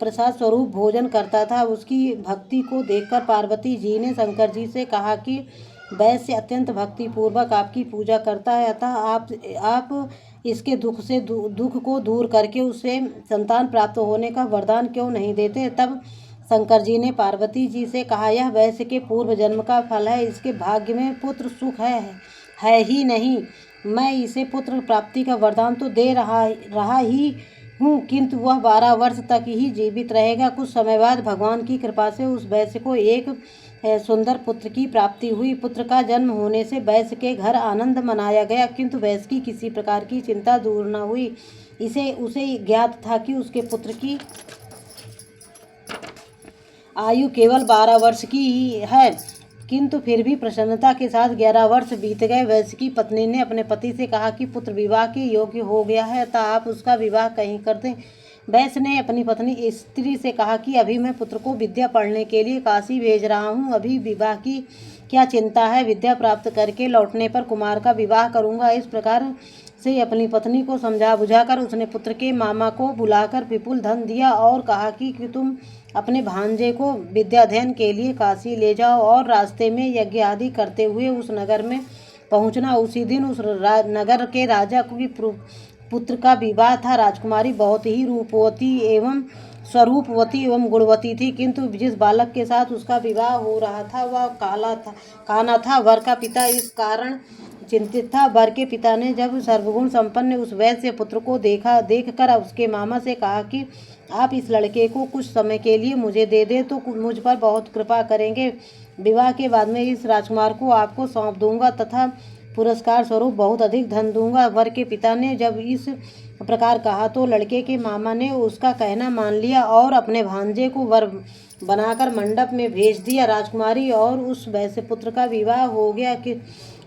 प्रसाद स्वरूप भोजन करता था। उसकी भक्ति को देखकर पार्वती जी ने शंकर जी से कहा कि वैश्य अत्यंत भक्ति पूर्वक आपकी पूजा करता है, अतः आप इसके दुख को दूर करके उसे संतान प्राप्त होने का वरदान क्यों नहीं देते। तब शंकर जी ने पार्वती जी से कहा, यह वैश्य के पूर्व जन्म का फल है, इसके भाग्य में पुत्र सुख है ही नहीं। मैं इसे पुत्र प्राप्ति का वरदान तो दे रहा ही हूँ, किंतु वह 12 वर्ष तक ही जीवित रहेगा। कुछ समय बाद भगवान की कृपा से उस वैश्य को एक सुंदर पुत्र की प्राप्ति हुई। पुत्र का जन्म होने से वैश्य के घर आनंद मनाया गया, किंतु वैश्य की किसी प्रकार की चिंता दूर न हुई। उसे ज्ञात था कि उसके पुत्र की आयु केवल 12 वर्ष की ही है, किंतु फिर भी प्रसन्नता के साथ 11 वर्ष बीत गए। वैश्य की पत्नी ने अपने पति से कहा कि पुत्र विवाह के योग्य हो गया है, अतः आप उसका विवाह कहीं कर दें। वैश्य ने अपनी पत्नी स्त्री से कहा कि अभी मैं पुत्र को विद्या पढ़ने के लिए काशी भेज रहा हूँ, अभी विवाह की क्या चिंता है, विद्या प्राप्त करके लौटने पर कुमार का विवाह करूँगा। इस प्रकार से अपनी पत्नी को समझा बुझाकर उसने पुत्र के मामा को बुलाकर विपुल धन दिया और कहा कि तुम अपने भांजे को विद्याध्ययन के लिए काशी ले जाओ और रास्ते में यज्ञ आदि करते हुए उस नगर में पहुंचना। उसी दिन उस नगर के राजा की पुत्र का विवाह था। राजकुमारी बहुत ही रूपवती एवं स्वरूपवती एवं गुणवती थी, किंतु जिस बालक के साथ उसका विवाह हो रहा था वह काना था। वर का पिता इस कारण चिंतित था। वर के पिता ने जब सर्वगुण संपन्न उस वैश्य पुत्र को देखकर उसके मामा से कहा कि आप इस लड़के को कुछ समय के लिए मुझे दे दे तो मुझ पर बहुत कृपा करेंगे। विवाह के बाद में इस राजकुमार को आपको सौंप दूंगा तथा पुरस्कार स्वरूप बहुत अधिक धन दूंगा। वर के पिता ने जब इस प्रकार कहा तो लड़के के मामा ने उसका कहना मान लिया और अपने भांजे को वर बनाकर मंडप में भेज दिया। राजकुमारी और उस वैश्य पुत्र का विवाह हो गया। कि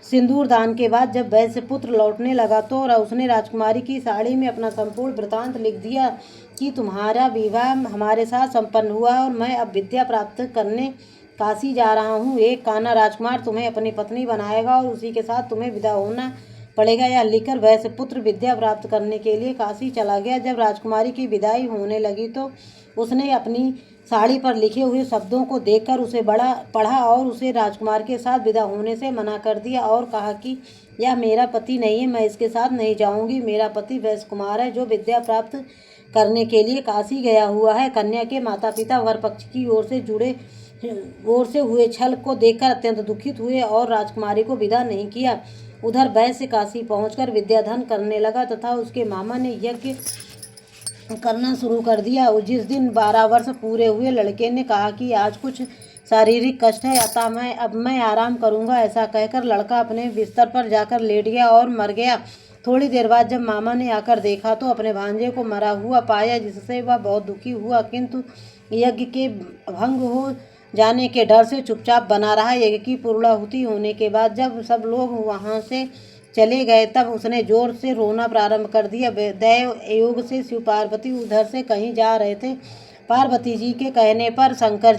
सिंदूर दान के बाद जब वैश्य पुत्र लौटने लगा तो उसने राजकुमारी की साड़ी में अपना संपूर्ण वृतांत लिख दिया कि तुम्हारा विवाह हमारे साथ संपन्न हुआ और मैं अब विद्या प्राप्त करने काशी जा रहा हूँ। एक काना राजकुमार तुम्हें अपनी पत्नी बनाएगा और उसी के साथ तुम्हें विदा होना पड़ेगा। यह लिखकर वैश्य पुत्र विद्या प्राप्त करने के लिए काशी चला गया। जब राजकुमारी की विदाई होने लगी तो उसने अपनी साड़ी पर लिखे हुए शब्दों को देखकर उसे पढ़ा और उसे राजकुमार के साथ विदा होने से मना कर दिया और कहा कि यह मेरा पति नहीं है, मैं इसके साथ नहीं जाऊंगी। मेरा पति वैश्य कुमार है जो विद्या प्राप्त करने के लिए काशी गया हुआ है। कन्या के माता पिता वर पक्ष की ओर से हुए छल को देखकर अत्यंत दुखित हुए और राजकुमारी को विदा नहीं किया। उधर वैश्य काशी पहुंचकर विद्याधन करने लगा तथा उसके मामा ने यज्ञ करना शुरू कर दिया। जिस दिन 12 वर्ष पूरे हुए लड़के ने कहा कि आज कुछ शारीरिक कष्ट है, अतः मैं आराम करूंगा। ऐसा कहकर लड़का अपने बिस्तर पर जाकर लेट गया और मर गया। थोड़ी देर बाद जब मामा ने आकर देखा तो अपने भांजे को मरा हुआ पाया, जिससे वह बहुत दुखी हुआ, किंतु यज्ञ के भंग हो जाने के डर से चुपचाप बना रहा। यज्ञ की पूर्णाहुति होने के बाद जब सब लोग वहां से चले गए तब उसने जोर से रोना प्रारंभ कर दिया। दैव योग से शिव पार्वती उधर से कहीं जा रहे थे। पार्वती जी के कहने पर शंकर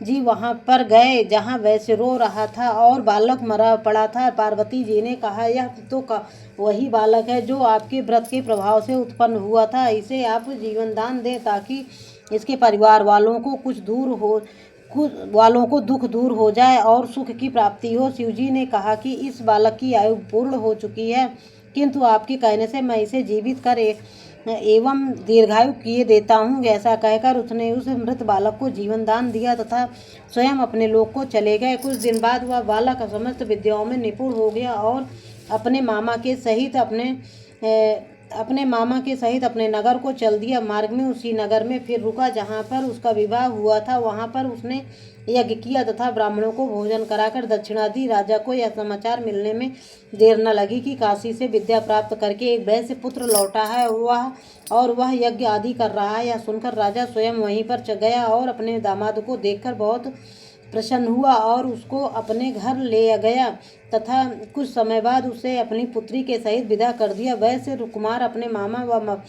जी वहां पर गए जहां वैश्य रो रहा था और बालक मरा पड़ा था। पार्वती जी ने कहा, यह तो वही बालक है जो आपके व्रत के प्रभाव से उत्पन्न हुआ था। इसे आप जीवन दान दें ताकि इसके परिवार वालों को दुख दूर हो जाए और सुख की प्राप्ति हो। शिवजी ने कहा कि इस बालक की आयु पूर्ण हो चुकी है, किंतु आपके कहने से मैं इसे जीवित कर एवं दीर्घायु किए देता हूँ। ऐसा कहकर उसने उस मृत बालक को जीवन दान दिया तथा स्वयं अपने लोक को चले गए। कुछ दिन बाद वह बालक समस्त विद्याओं में निपुण हो गया और अपने मामा के सहित अपने नगर को चल दिया। मार्ग में उसी नगर में फिर रुका जहाँ पर उसका विवाह हुआ था। वहाँ पर उसने यज्ञ किया तथा ब्राह्मणों को भोजन कराकर दक्षिणा दी। राजा को यह समाचार मिलने में देर न लगी कि काशी से विद्या प्राप्त करके एक वैश्य पुत्र लौटा है वह यज्ञ आदि कर रहा है। यह सुनकर राजा स्वयं वहीं पर गया और अपने दामाद को देखकर बहुत प्रसन्न हुआ और उसको अपने घर ले गया तथा कुछ समय बाद उसे अपनी पुत्री के सहित विदा कर दिया। वैश्य कुमार अपने मामा व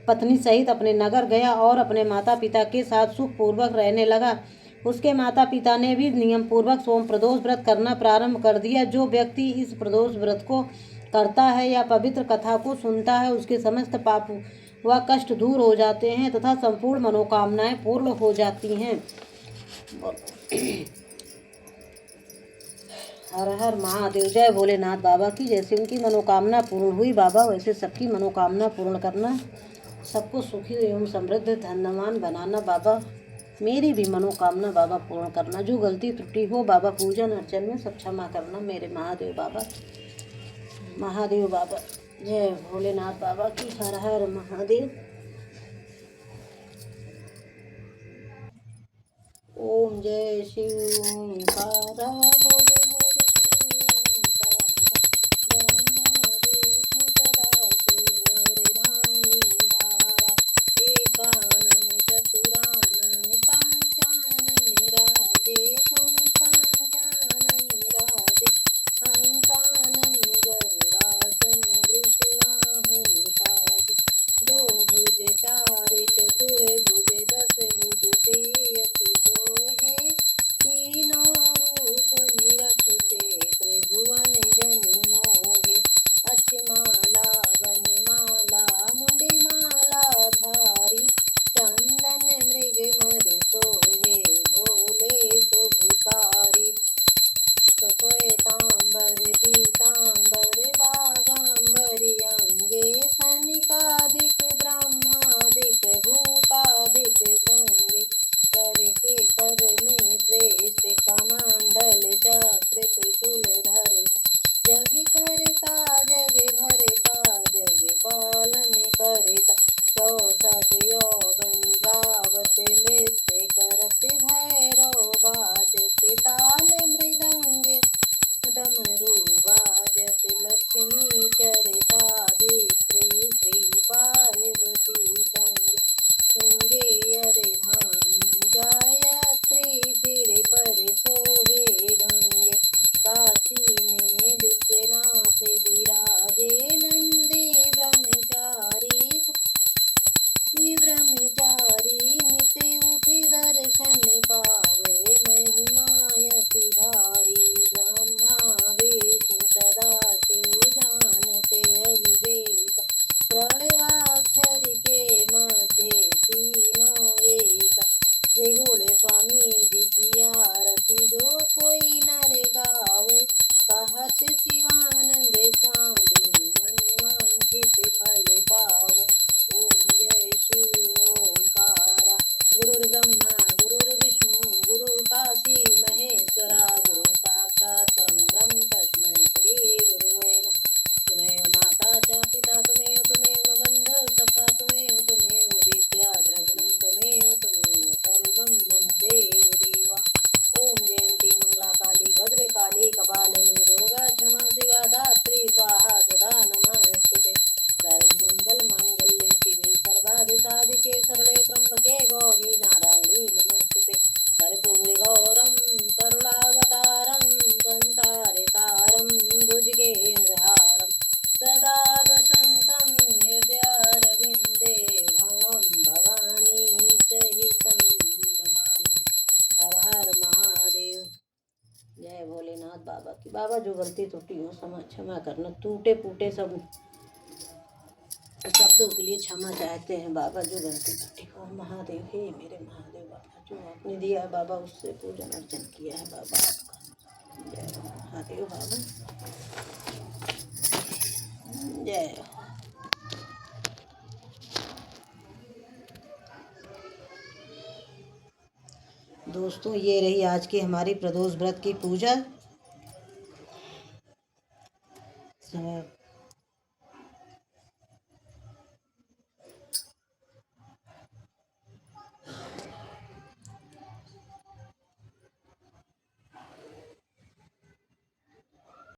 पत्नी सहित अपने नगर गया और अपने माता पिता के साथ सुखपूर्वक रहने लगा। उसके माता पिता ने भी नियम पूर्वक सोम प्रदोष व्रत करना प्रारंभ कर दिया। जो व्यक्ति इस प्रदोष व्रत को करता है या पवित्र कथा को सुनता है उसके समस्त पाप व कष्ट दूर हो जाते हैं तथा संपूर्ण मनोकामनाएं पूर्ण हो जाती हैं। हर हर महादेव। जय भोलेनाथ बाबा की। जैसे उनकी मनोकामना पूर्ण हुई बाबा, वैसे सबकी मनोकामना पूर्ण करना, सबको सुखी एवं समृद्ध धनवान बनाना बाबा। मेरी भी मनोकामना बाबा पूर्ण करना। जो गलती त्रुटि हो बाबा पूजन अर्चन में सब क्षमा करना मेरे महादेव बाबा। महादेव बाबा। जय भोलेनाथ बाबा की। हर हर महादेव। ओम जय शिव ओंकारा बोले हरि शिव ओंकारा, ब्रह्मा विष्णु सदा शिव हरे रानी धारा, एकानन चतुरानन पंचानन राजे, स्वामी पंचानन राजे, हंसानन गरुड़ासन वृषवाहन ताजे, दो भुज चार चतुर भुज दस भुज तेयति सोहे, तीनों रूप निरखते त्रिभुवन जन मोहे, अक्षमाला वनमाला मुंडी माला धारी, चंदन मृग मद सोहे भोले शुभकारी, श्वेतांबर पीतांबर बागांबरी अंगे, सनिकादिक ब्रह्मादिक भूतादिक संगे, करके कर में श्रेष्ठ कमंडल चक्र त्रिशूल धरता, जग करता जग भरता जग पालन करता, 64 यौवन गावत नृत्य करत, भैरव बाजत ताल मृदंग डमरू बाजत, लक्ष्मी चरता धित्री श्री पार्वती संग, गंगे अरे धामी गायत्री सिर पर सोहे गंगे, काशी में विश्वनाथ विराजे, नंदी ब्रह्मचारी नित्य उठे दर्शन पावे, महिमायति भारी, ब्रह्मा विष्णु सदा शिव जानते अविवेक, प्रणवाक्षर के मध्य तीनों एक, त्रिगुण स्वामी जी की आरती जो कोई नर गावे, कहत शिवानंद स्वामी मन वांछित फल पावे। ओम जय शिव ओंकारा, गुरुर्ब्रह्मा गुरुर्विष्णु गुरुर्काशी महेश्वरा, गुरु साक्षात् परं ब्रह्म तस्मै श्री गुरुवे नमः। तुमेव माता च पिता तुमेव बन्धु सखा तुमेव विद्या द्रविणं तुमेव सर्वं मम देव देवा। ओम जयंती मंगला काली भद्रकाली कपालिनी दुर्गा क्षमा शिवा धात्री स्वाहा तदा नमस्तुते। सर्वमंगल मांगल्ये शिवे सर्वार्थ साधिके शरणे त्र्यंबके गौरी नारायणी नमस्तुते। कर्पूरे गौरम करुणावतारम संसारे तारम भुजगेन्द्रहारम सदा वसंतं हृदयारविंदे भवं भवानी सहितं नमामि। हर हर महादेव। जय भोलेनाथ बाबा की। बाबा जो गलती त्रुटि हो क्षमा करना। टूटे फूटे सब शब्दों के लिए क्षमा चाहते हैं बाबा, जो गलती त्रुटि हो। महादेव हे मेरे महादेव बाबा, जो आपने दिया है बाबा उससे पूजन अर्चन किया है बाबा आपका। जय महादेव बाबा। जय। दोस्तों ये रही आज की हमारी प्रदोष व्रत की पूजा।